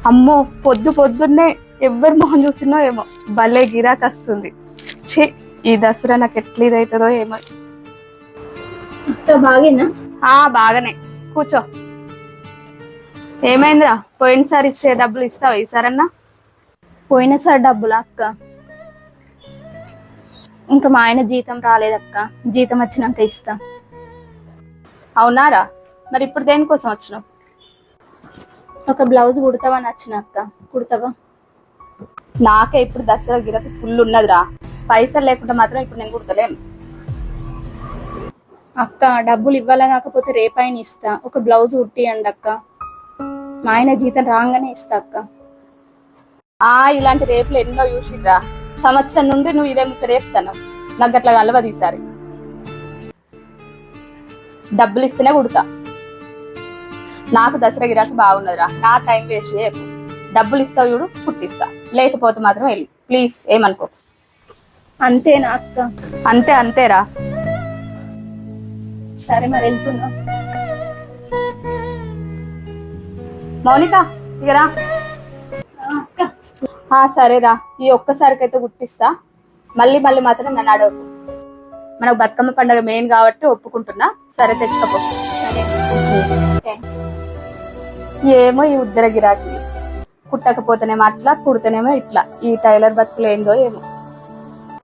అమ్మో పొద్దు పొద్దున్నే ఎవ్వరి మొహం చూసినో ఏమో భలే గిరాక్ వస్తుంది. ఛీ, ఈ దసరా నాకు ఎట్లా ఇదవుతుందో ఏమో. బాగేనా? బాగానే, కూర్చో. ఏమైందిరా, పోయినసారి ఇచ్చే డబ్బులు ఇస్తావా ఈసారన్నా? పోయినసారి డబ్బులా అక్క? ఇంకా మా ఆయన జీతం రాలేదక్క, జీతం వచ్చినాక ఇస్తా. అవునారా, మరి ఇప్పుడు దేనికోసం వచ్చినావు? ఒక బ్లౌజ్ కుడతావని వచ్చిన అక్క, కుడతావా? నాకే ఇప్పుడు దసరా గిరాకి ఫుల్ ఉన్నదిరా, పైసలు లేకుండా మాత్రం ఇప్పుడు నేను కుడతలేను. అక్క డబ్బులు ఇవ్వాలా కాకపోతే రేపైన ఇస్తా, ఒక బ్లౌజ్ కుట్టియండి అక్క, మా ఆయన జీతం రాగానే ఇస్తా అక్క. ఇలాంటి రేపులు ఎన్నో చూసిరా, సంవత్సరం నుండి నువ్వు ఇదే ముచ్చట చెప్తాను. నాకు అట్లా కలవదు ఈసారి. డబ్బులు ఇస్తేనే కుడతా. నాకు దసరా గిరాకి బాగున్నదిరా, నా టైం వేస్ట్ చేయకు. డబ్బులు ఇస్తావు చూడు, కుట్టిస్తా, లేకపోతే మాత్రం వెళ్ళి ప్లీజ్ ఏమనుకో. అంతేనా అక్క? అంతే అంతేరా. సరే మరి వెళ్తున్నా. మౌనిక ఇగరా. సరేరా, ఈ ఒక్కసారికైతే గుర్తిస్తా, మళ్ళీ మళ్ళీ మాత్రం నన్ను అడగకు. మనకు బతుకమ్మ పండుగ మెయిన్ కాబట్టి ఒప్పుకుంటున్నా. సరే తెచ్చుకోపో. ఏమో ఈ ఉద్దర గిరాకీ, కుట్టకపోతేనేమో అట్లా, కుడితేనేమో ఇట్లా. ఈ టైలర్ బతుకులు ఏందో ఏమో.